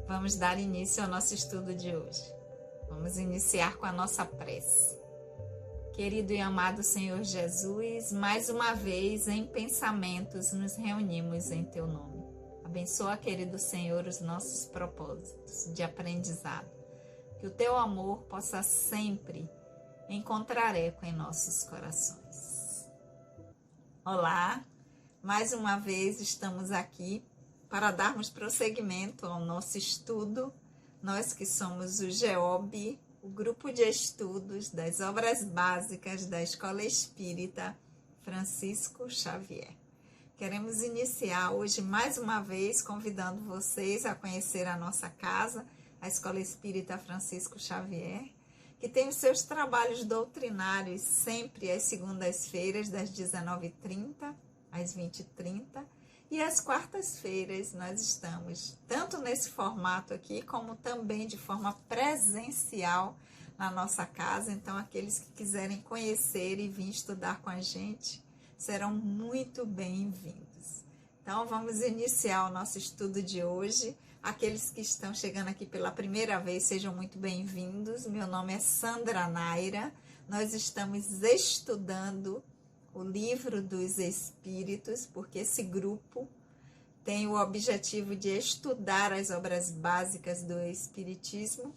Vamos dar início ao nosso estudo de hoje. Vamos iniciar com a nossa prece. Querido e amado Senhor Jesus, mais uma vez em pensamentos nos reunimos em Teu nome. Abençoa, querido Senhor, os nossos propósitos de aprendizado. Que o Teu amor possa sempre encontrar eco em nossos corações. Olá, mais uma vez estamos aqui para darmos prosseguimento ao nosso estudo. Nós que somos o GEOB, o Grupo de Estudos das Obras Básicas da Escola Espírita Francisco Xavier. Queremos iniciar hoje mais uma vez convidando vocês a conhecer a nossa casa, a Escola Espírita Francisco Xavier, que tem os seus trabalhos doutrinários sempre às segundas-feiras, das 19h30 às 20h30, e às quartas-feiras nós estamos tanto nesse formato aqui, como também de forma presencial na nossa casa. Então, aqueles que quiserem conhecer e vir estudar com a gente serão muito bem-vindos. Então, vamos iniciar o nosso estudo de hoje. Aqueles que estão chegando aqui pela primeira vez, sejam muito bem-vindos. Meu nome é Sandra Naira. Nós estamos estudando o Livro dos Espíritos, porque esse grupo tem o objetivo de estudar as obras básicas do Espiritismo,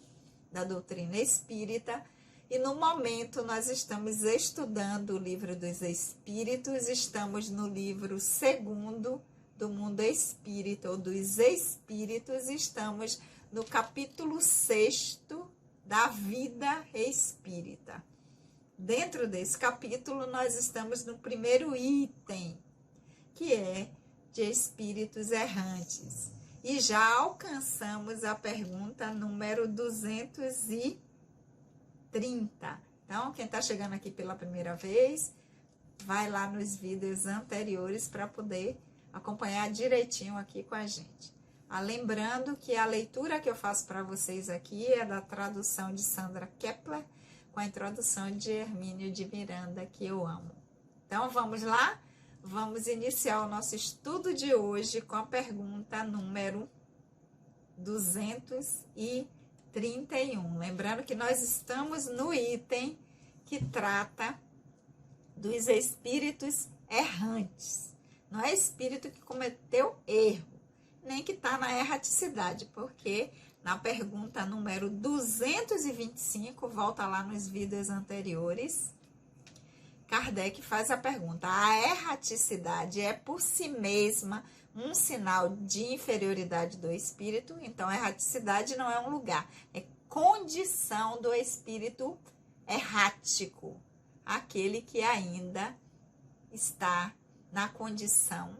da doutrina espírita, e no momento nós estamos estudando o Livro dos Espíritos, estamos no livro 2º do Mundo Espírita, ou dos Espíritos, estamos no capítulo 6º da Vida Espírita. Dentro desse capítulo, nós estamos no primeiro item, que é de espíritos errantes. E já alcançamos a pergunta número 230. Então, quem está chegando aqui pela primeira vez, vai lá nos vídeos anteriores para poder acompanhar direitinho aqui com a gente. Lembrando que a leitura que eu faço para vocês aqui é da tradução de Sandra Kepler, com a introdução de Hermínio de Miranda, que eu amo. Então, vamos lá? Vamos iniciar o nosso estudo de hoje com a pergunta número 231. Lembrando que nós estamos no item que trata dos espíritos errantes. Não é espírito que cometeu erro, nem que está na erraticidade, porque na pergunta número 225, volta lá nos vídeos anteriores, Kardec faz a pergunta: a erraticidade é por si mesma um sinal de inferioridade do espírito? Então, a erraticidade não é um lugar, é condição do espírito errático, aquele que ainda está na condição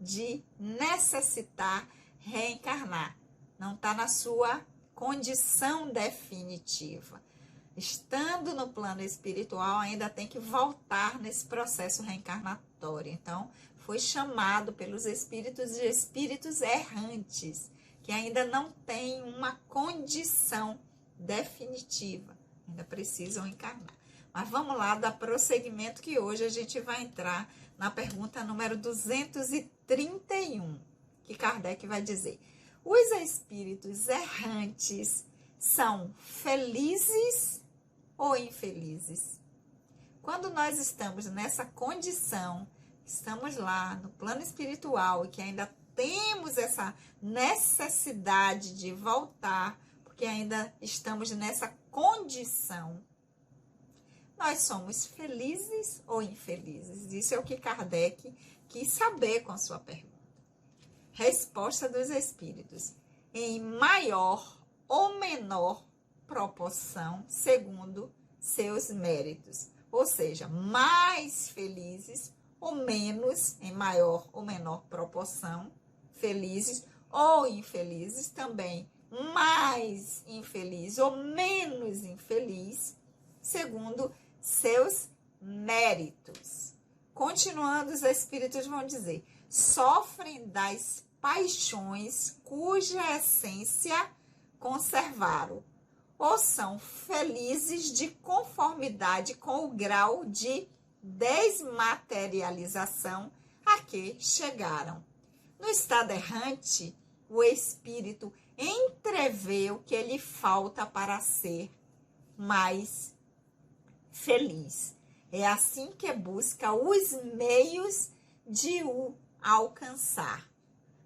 de necessitar reencarnar. Não está na sua condição definitiva. Estando no plano espiritual, ainda tem que voltar nesse processo reencarnatório. Então, foi chamado pelos espíritos de espíritos errantes, que ainda não têm uma condição definitiva, ainda precisam encarnar. Mas vamos lá dar prosseguimento, que hoje a gente vai entrar na pergunta número 231, que Kardec vai dizer: os espíritos errantes são felizes ou infelizes? Quando nós estamos nessa condição, estamos lá no plano espiritual e que ainda temos essa necessidade de voltar, porque ainda estamos nessa condição, nós somos felizes ou infelizes? Isso é o que Kardec quis saber com a sua pergunta. Resposta dos espíritos: em maior ou menor proporção, segundo seus méritos. Ou seja, mais felizes ou menos, em maior ou menor proporção, felizes ou infelizes, também mais infeliz ou menos infeliz, segundo seus méritos. Continuando, os espíritos vão dizer: sofrem das paixões cuja essência conservaram, ou são felizes de conformidade com o grau de desmaterialização a que chegaram. No estado errante, o espírito entrevê o que lhe falta para ser mais feliz. É assim que busca os meios de o alcançar.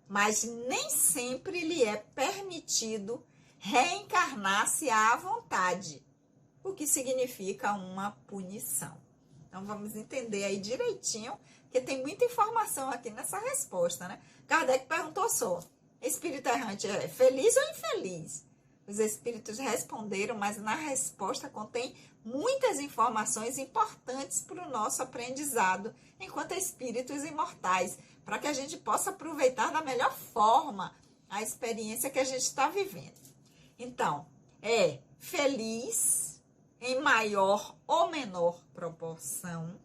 Mas nem sempre lhe é permitido reencarnar-se à vontade, o que significa uma punição. Então, vamos entender aí direitinho, porque tem muita informação aqui nessa resposta, né? Kardec perguntou só, espírito errante é feliz ou infeliz? Os espíritos responderam, mas na resposta contém muitas informações importantes para o nosso aprendizado enquanto espíritos imortais, para que a gente possa aproveitar da melhor forma a experiência que a gente está vivendo. Então, é feliz em maior ou menor proporção,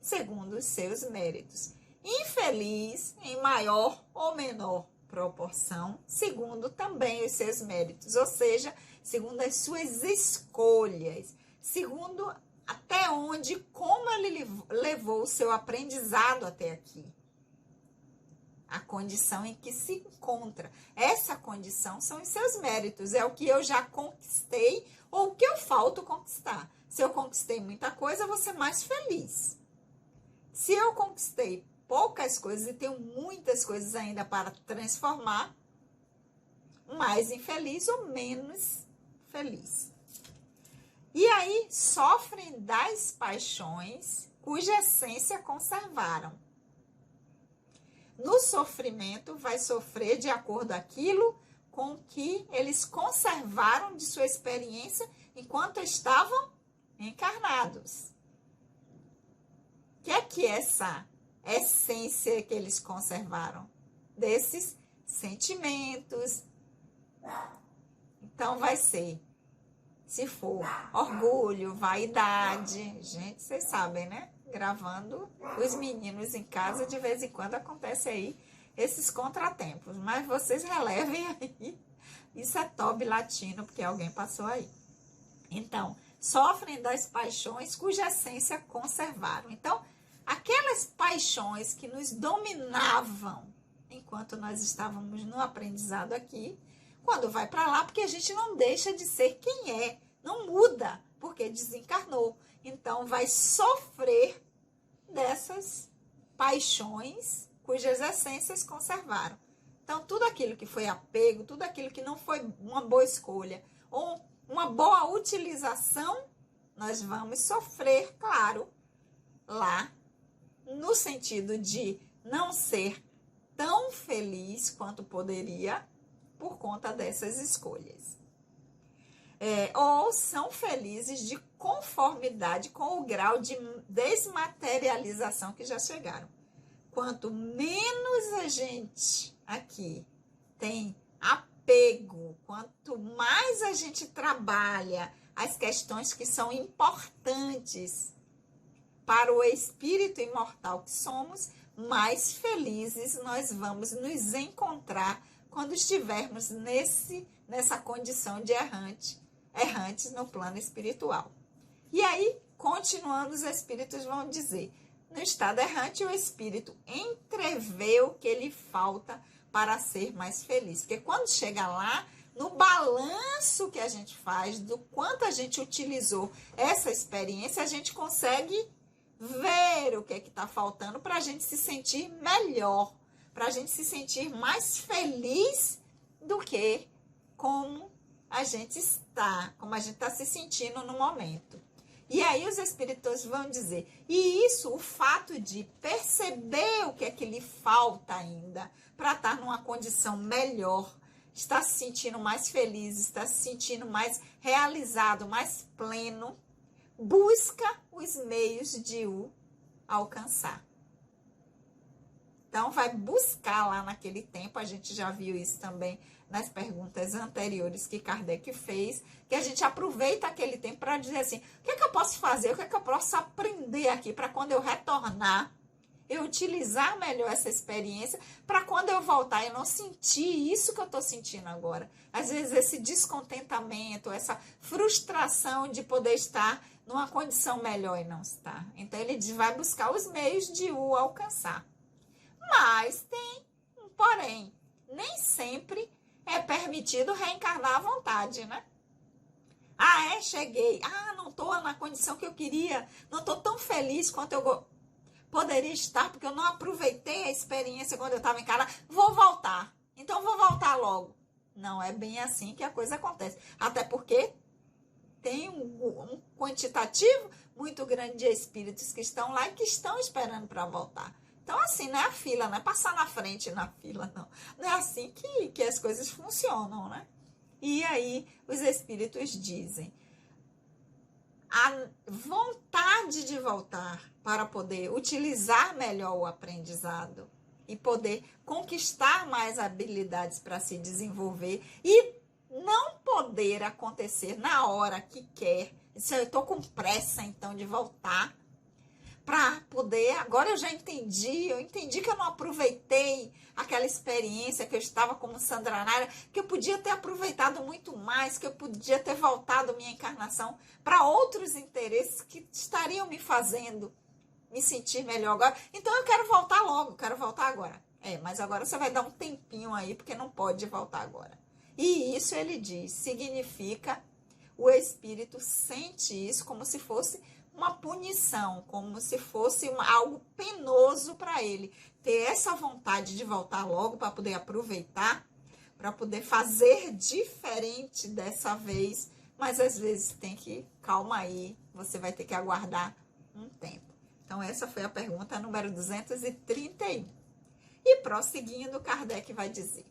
segundo os seus méritos. Infeliz em maior ou menor proporção, segundo também os seus méritos, ou seja, segundo as suas escolhas, segundo até onde, como ele levou o seu aprendizado até aqui. A condição em que se encontra. Essa condição são os seus méritos, é o que eu já conquistei ou o que eu falto conquistar. Se eu conquistei muita coisa, eu vou ser mais feliz. Se eu conquistei poucas coisas e tenho muitas coisas ainda para transformar, mais infeliz ou menos feliz. E aí sofrem das paixões cuja essência conservaram. No sofrimento, vai sofrer de acordo com aquilo com que eles conservaram de sua experiência enquanto estavam encarnados. O que é essa essência que eles conservaram? Desses sentimentos. Então, vai ser, se for orgulho, vaidade. Gente, vocês sabem, né? Gravando os meninos em casa, de vez em quando acontece aí esses contratempos, mas vocês relevem aí, isso é tobe latino, porque alguém passou aí. Então, sofrem das paixões cuja essência conservaram. Então, aquelas paixões que nos dominavam enquanto nós estávamos no aprendizado aqui, quando vai para lá, porque a gente não deixa de ser quem é, não muda, porque desencarnou. Então, vai sofrer dessas paixões cujas essências conservaram. Então, tudo aquilo que foi apego, tudo aquilo que não foi uma boa escolha ou uma boa utilização, nós vamos sofrer, claro, lá, no sentido de não ser tão feliz quanto poderia por conta dessas escolhas. Ou são felizes de conformidade com o grau de desmaterialização que já chegaram. Quanto menos a gente aqui tem apego, quanto mais a gente trabalha as questões que são importantes para o espírito imortal que somos, mais felizes nós vamos nos encontrar quando estivermos nessa condição de errantes no plano espiritual. E aí, continuando, os espíritos vão dizer, no estado errante, o espírito entrevê o que lhe falta para ser mais feliz. Porque quando chega lá, no balanço que a gente faz, do quanto a gente utilizou essa experiência, a gente consegue ver o que está faltando para a gente se sentir melhor, para a gente se sentir mais feliz do que como a gente está, como a gente está se sentindo no momento. E aí os espíritos vão dizer, e isso, o fato de perceber o que é que lhe falta ainda para estar numa condição melhor, está se sentindo mais feliz, está se sentindo mais realizado, mais pleno, busca os meios de o alcançar. Então, vai buscar lá naquele tempo, a gente já viu isso também nas perguntas anteriores que Kardec fez, que a gente aproveita aquele tempo para dizer assim, o que é que eu posso fazer, o que é que eu posso aprender aqui para quando eu retornar, eu utilizar melhor essa experiência, para quando eu voltar eu não sentir isso que eu estou sentindo agora. Às vezes esse descontentamento, essa frustração de poder estar numa condição melhor e não estar. Então ele vai buscar os meios de o alcançar. Mas tem um porém, nem sempre é permitido reencarnar à vontade, né? Ah, cheguei. Ah, não estou na condição que eu queria. Não estou tão feliz quanto eu poderia estar, porque eu não aproveitei a experiência quando eu estava encarnada. Vou voltar. Então, vou voltar logo. Não é bem assim que a coisa acontece. Até porque tem um quantitativo muito grande de espíritos que estão lá e que estão esperando para voltar. Então, assim, não é a fila, não é passar na frente na fila, não. Não é assim que as coisas funcionam, né? E aí, os espíritos dizem, a vontade de voltar para poder utilizar melhor o aprendizado e poder conquistar mais habilidades para se desenvolver e não poder acontecer na hora que quer. Se eu estou com pressa, então, de voltar para poder... Agora eu entendi que eu não aproveitei aquela experiência que eu estava como Sandra Naira, que eu podia ter aproveitado muito mais, que eu podia ter voltado minha encarnação para outros interesses que estariam me fazendo me sentir melhor agora. Então eu quero voltar logo, quero voltar agora. Mas agora você vai dar um tempinho aí, porque não pode voltar agora. E isso, ele diz, significa, o espírito sente isso como se fosse uma punição, como se fosse algo penoso para ele. Ter essa vontade de voltar logo para poder aproveitar, para poder fazer diferente dessa vez, mas às vezes tem que, calma aí, você vai ter que aguardar um tempo. Então, essa foi a pergunta número 231. E prosseguindo, Kardec vai dizer,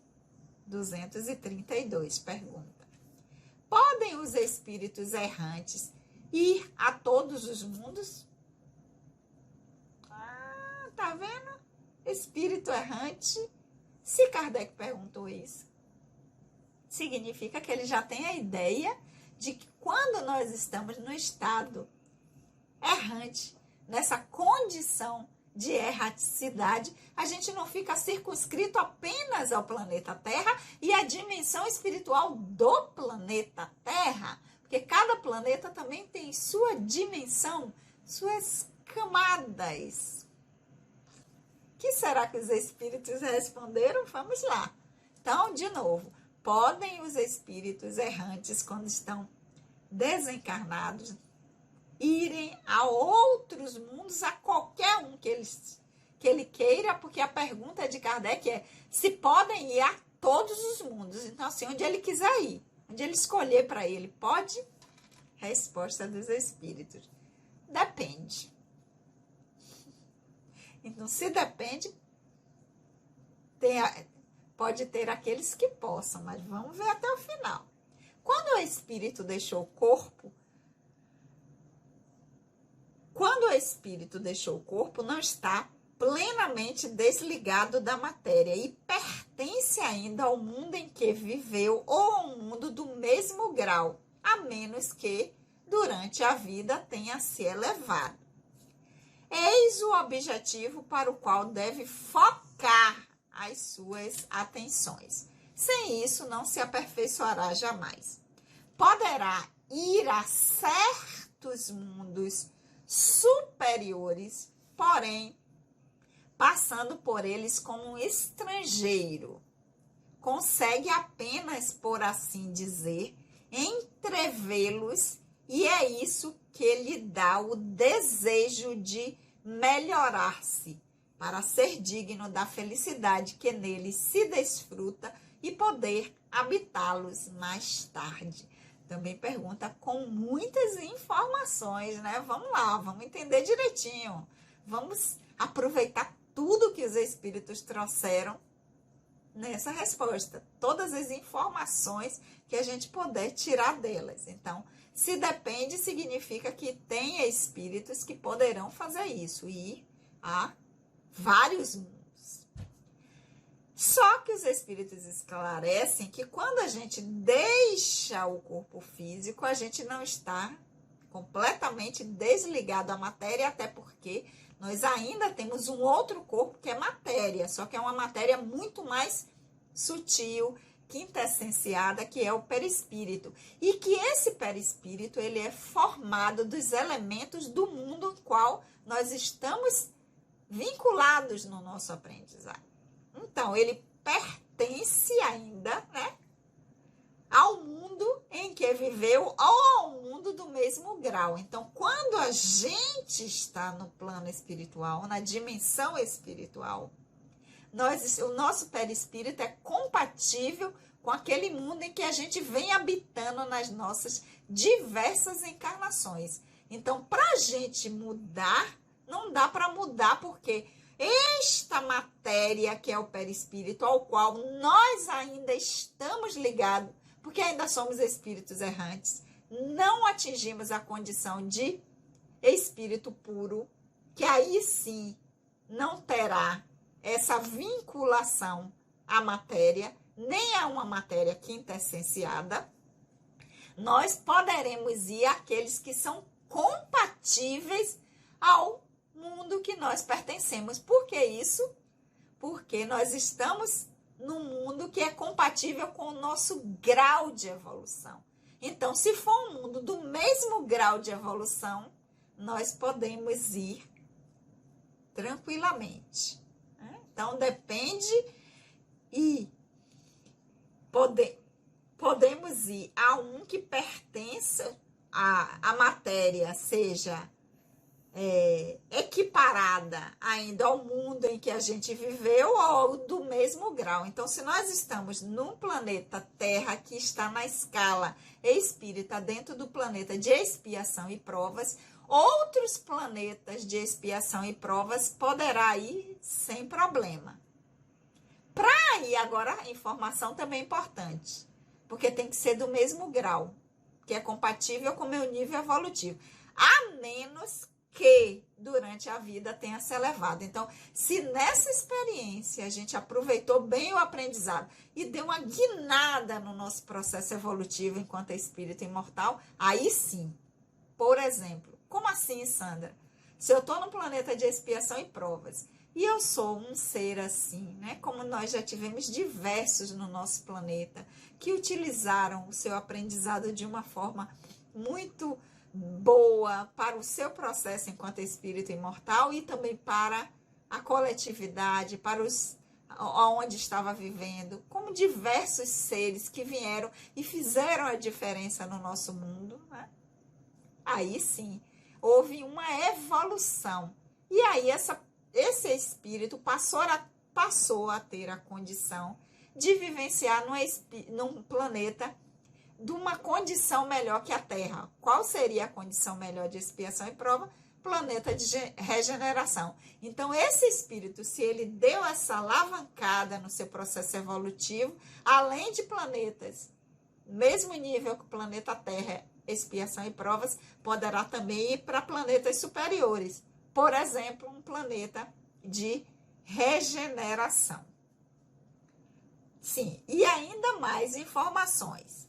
232, pergunta. Podem os espíritos errantes ir a todos os mundos? Ah, tá vendo? Espírito errante. Se Kardec perguntou isso, significa que ele já tem a ideia de que quando nós estamos no estado errante, nessa condição de erraticidade, a gente não fica circunscrito apenas ao planeta Terra e à dimensão espiritual do planeta Terra, porque cada planeta também tem sua dimensão, suas camadas. O que será que os espíritos responderam? Vamos lá. Então, de novo, podem os espíritos errantes, quando estão desencarnados, irem a outros mundos, a qualquer um que ele queira, porque a pergunta de Kardec é se podem ir a todos os mundos. Então, assim, onde ele quiser ir, onde ele escolher para ele, pode? Resposta dos espíritos. Depende. Então, se depende, pode ter aqueles que possam, mas vamos ver até o final. Quando o espírito deixou o corpo, não está plenamente desligado da matéria e pertence ainda ao mundo em que viveu ou ao mundo do mesmo grau, a menos que, durante a vida, tenha se elevado. Eis o objetivo para o qual deve focar as suas atenções. Sem isso, não se aperfeiçoará jamais. Poderá ir a certos mundos superiores, porém, passando por eles como um estrangeiro. Consegue apenas, por assim dizer, entrevê-los, e é isso que lhe dá o desejo de melhorar-se, para ser digno da felicidade que nele se desfruta e poder habitá-los mais tarde. Também pergunta com muitas informações, né? Vamos lá, vamos entender direitinho. Vamos aproveitar tudo que os espíritos trouxeram nessa resposta. Todas as informações que a gente puder tirar delas. Então, se depende, significa que tem espíritos que poderão fazer isso, ir a vários mundos. Só que os espíritos esclarecem que quando a gente deixa o corpo físico, a gente não está completamente desligado à matéria, até porque nós ainda temos um outro corpo que é matéria, só que é uma matéria muito mais sutil, quintessenciada, que é o perispírito. E que esse perispírito, ele é formado dos elementos do mundo em qual nós estamos vinculados no nosso aprendizado. Então, ele pertence ainda, né, ao mundo em que viveu ou ao mundo do mesmo grau. Então, quando a gente está no plano espiritual, na dimensão espiritual, o nosso perispírito é compatível com aquele mundo em que a gente vem habitando nas nossas diversas encarnações. Então, para a gente mudar, não dá para mudar, porque esta matéria que é o perispírito, ao qual nós ainda estamos ligados, porque ainda somos espíritos errantes, não atingimos a condição de espírito puro, que aí sim não terá essa vinculação à matéria, nem a uma matéria quintessenciada. Nós poderemos ir àqueles que são compatíveis ao mundo que nós pertencemos. Por que isso? Porque nós estamos num mundo que é compatível com o nosso grau de evolução. Então, se for um mundo do mesmo grau de evolução, nós podemos ir tranquilamente. Então, depende e podemos ir a um que pertença à matéria, seja equiparada ainda ao mundo em que a gente viveu ou do mesmo grau. Então, se nós estamos num planeta Terra que está na escala espírita, dentro do planeta de expiação e provas, outros planetas de expiação e provas poderá ir sem problema. Para ir agora, a informação também é importante, porque tem que ser do mesmo grau, que é compatível com o meu nível evolutivo, a menos que durante a vida tenha se elevado. Então, se nessa experiência a gente aproveitou bem o aprendizado e deu uma guinada no nosso processo evolutivo enquanto espírito imortal, aí sim. Por exemplo, como assim, Sandra? Se eu estou no planeta de expiação e provas e eu sou um ser assim, né? Como nós já tivemos diversos no nosso planeta que utilizaram o seu aprendizado de uma forma muito boa para o seu processo enquanto espírito imortal e também para a coletividade, para onde estava vivendo, como diversos seres que vieram e fizeram a diferença no nosso mundo, né? Aí sim, houve uma evolução. E aí esse espírito passou a ter a condição de vivenciar num planeta de uma condição melhor que a Terra. Qual seria a condição melhor de expiação e prova? Planeta de regeneração. Então, esse espírito, se ele deu essa alavancada no seu processo evolutivo, além de planetas, mesmo nível que o planeta Terra, expiação e provas, poderá também ir para planetas superiores. Por exemplo, um planeta de regeneração. Sim, e ainda mais informações.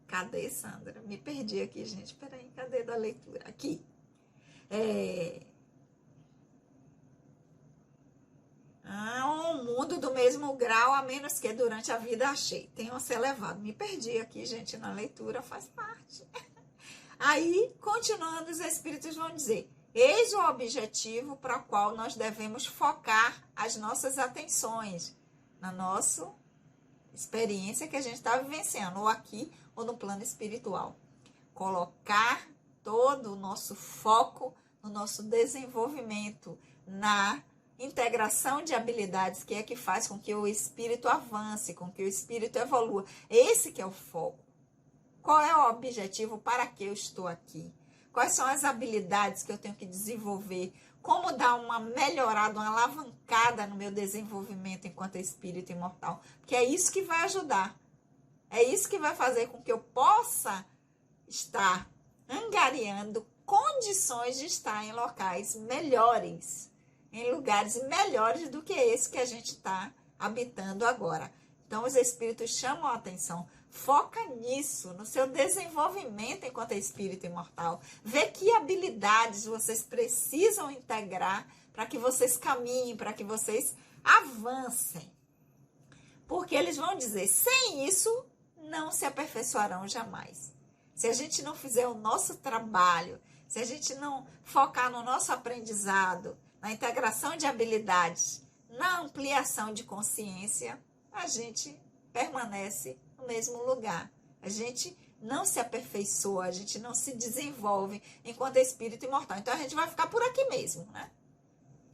Cadê, Sandra? Me perdi aqui, gente. Peraí, cadê da leitura? Aqui. Um mundo do mesmo grau, a menos que durante a vida achei. Tenham se elevado. Me perdi aqui, gente, na leitura, faz parte. Aí, continuando, os espíritos vão dizer: eis o objetivo para o qual nós devemos focar as nossas atenções na nossa experiência que a gente está vivenciando, ou aqui, ou no plano espiritual. Colocar todo o nosso foco no nosso desenvolvimento, na integração de habilidades, que é que faz com que o espírito avance, com que o espírito evolua. Esse que é o foco. Qual é o objetivo? Para que eu estou aqui? Quais são as habilidades que eu tenho que desenvolver? Como dar uma melhorada, uma alavancada no meu desenvolvimento enquanto espírito imortal? Porque é isso que vai ajudar. É isso que vai fazer com que eu possa estar angariando condições de estar em locais melhores, em lugares melhores do que esse que a gente está habitando agora. Então, os espíritos chamam a atenção. Foca nisso, no seu desenvolvimento enquanto espírito imortal. Vê que habilidades vocês precisam integrar para que vocês caminhem, para que vocês avancem. Porque eles vão dizer, sem isso, não se aperfeiçoarão jamais. Se a gente não fizer o nosso trabalho, se a gente não focar no nosso aprendizado, na integração de habilidades, na ampliação de consciência, a gente permanece no mesmo lugar. A gente não se aperfeiçoa, a gente não se desenvolve enquanto espírito imortal. Então a gente vai ficar por aqui mesmo, né?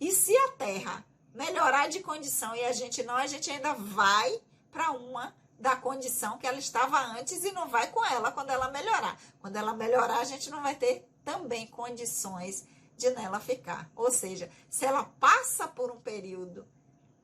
E se a Terra melhorar de condição e a gente não, a gente ainda vai para uma da condição que ela estava antes e não vai com ela quando ela melhorar. Quando ela melhorar, a gente não vai ter também condições de nela ficar. Ou seja, se ela passa por um período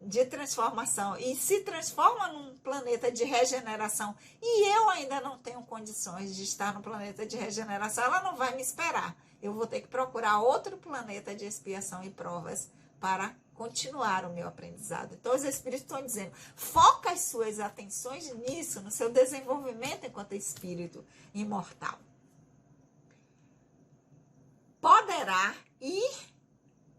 de transformação e se transforma num planeta de regeneração e eu ainda não tenho condições de estar no planeta de regeneração, ela não vai me esperar. Eu vou ter que procurar outro planeta de expiação e provas para continuar o meu aprendizado. Então, os espíritos estão dizendo, foca as suas atenções nisso, no seu desenvolvimento enquanto espírito imortal. Poderá ir,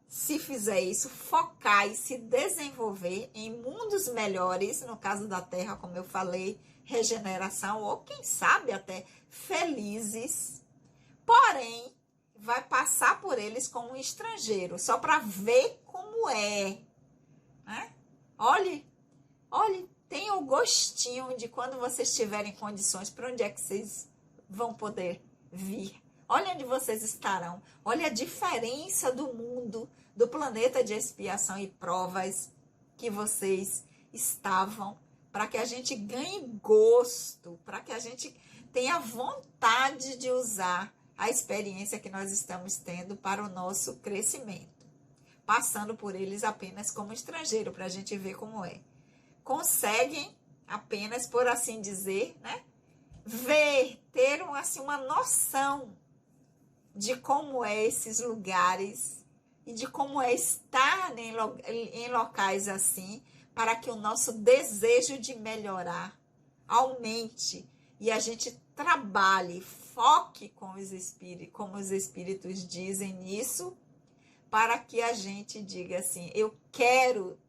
se fizer isso, focar e se desenvolver em mundos melhores, no caso da Terra, como eu falei, regeneração, ou quem sabe até felizes, porém, vai passar por eles como um estrangeiro, só para ver como é. Né? Olhe, tem o gostinho de quando vocês tiverem condições, para onde é que vocês vão poder vir. Olha onde vocês estarão. Olha a diferença do mundo, do planeta de expiação e provas que vocês estavam, para que a gente ganhe gosto, para que a gente tenha vontade de usar a experiência que nós estamos tendo para o nosso crescimento, passando por eles apenas como estrangeiro, para a gente ver como é. Conseguem apenas, por assim dizer, né, ver, ter uma noção de como é esses lugares e de como é estar em locais assim, para que o nosso desejo de melhorar aumente e a gente trabalhe, foque com os espíritos, como os espíritos dizem nisso, para que a gente diga assim, eu quero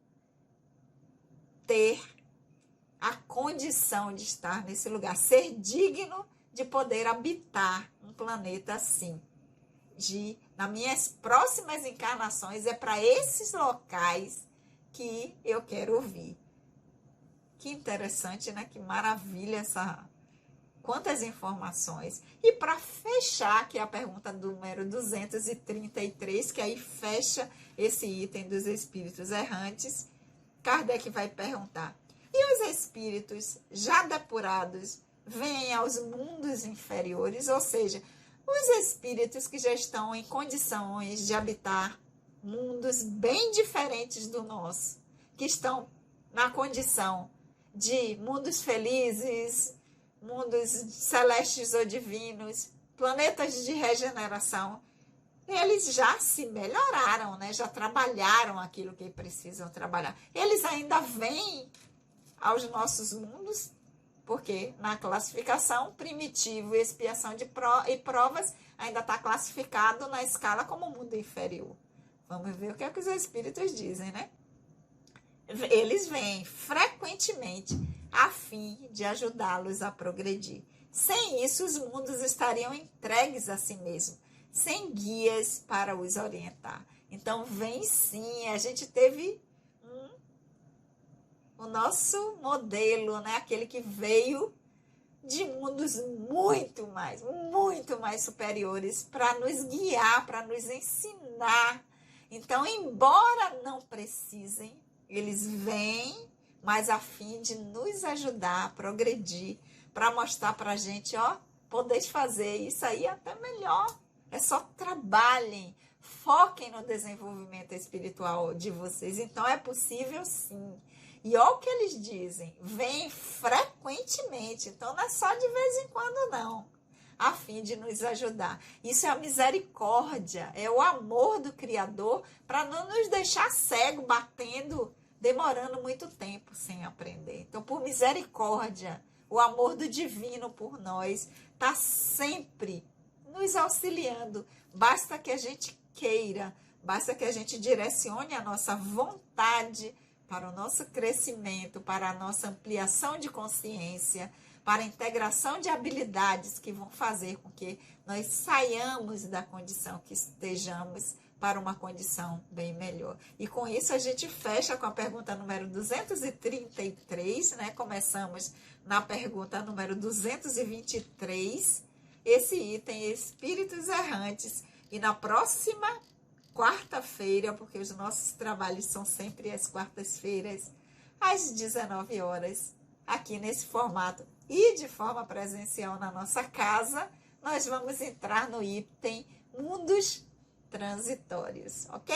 ter a condição de estar nesse lugar, ser digno de poder habitar um planeta assim. Nas minhas próximas encarnações, é para esses locais que eu quero vir. Que interessante, né? Que maravilha quantas informações. E para fechar, que é a pergunta número 233, que aí fecha esse item dos espíritos errantes, Kardec vai perguntar, e os espíritos já depurados vêm aos mundos inferiores? Ou seja, os espíritos que já estão em condições de habitar mundos bem diferentes do nosso, que estão na condição de mundos felizes, mundos celestes ou divinos, planetas de regeneração, eles já se melhoraram, né? Já trabalharam aquilo que precisam trabalhar. Eles ainda vêm aos nossos mundos, porque na classificação, primitivo e expiação e provas ainda está classificado na escala como mundo inferior. Vamos ver o que é que os espíritos dizem, né? Eles vêm frequentemente a fim de ajudá-los a progredir. Sem isso, os mundos estariam entregues a si mesmos, sem guias para os orientar. Então, vem sim, a gente teve o nosso modelo, né? Aquele que veio de mundos muito mais superiores para nos guiar, para nos ensinar. Então, embora não precisem, eles vêm, mas a fim de nos ajudar a progredir, para mostrar para a gente, ó, podeis fazer isso aí até melhor. É só trabalhem, foquem no desenvolvimento espiritual de vocês. Então, é possível sim. E olha o que eles dizem, vem frequentemente, então não é só de vez em quando não, a fim de nos ajudar. Isso é a misericórdia, é o amor do Criador para não nos deixar cego, batendo, demorando muito tempo sem aprender. Então, por misericórdia, o amor do divino por nós está sempre nos auxiliando. Basta que a gente queira, basta que a gente direcione a nossa vontade para o nosso crescimento, para a nossa ampliação de consciência, para a integração de habilidades que vão fazer com que nós saiamos da condição que estejamos para uma condição bem melhor. E com isso a gente fecha com a pergunta número 233, né? Começamos na pergunta número 223, esse item espíritos errantes. E na próxima quarta-feira, porque os nossos trabalhos são sempre às quartas-feiras, às 19 horas, aqui nesse formato e de forma presencial na nossa casa, nós vamos entrar no item mundos transitórios, ok?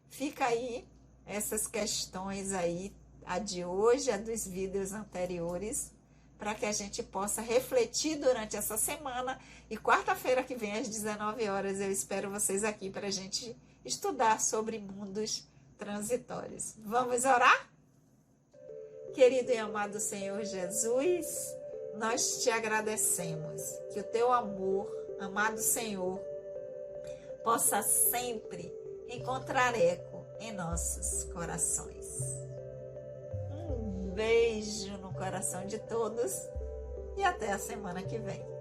Fica aí essas questões aí, a de hoje, a dos vídeos anteriores, para que a gente possa refletir durante essa semana. E quarta-feira que vem, às 19 horas, eu espero vocês aqui para a gente estudar sobre mundos transitórios. Vamos orar? Querido e amado Senhor Jesus, nós te agradecemos que o teu amor, amado Senhor, possa sempre encontrar eco em nossos corações. Um beijo no coração de todos e até a semana que vem.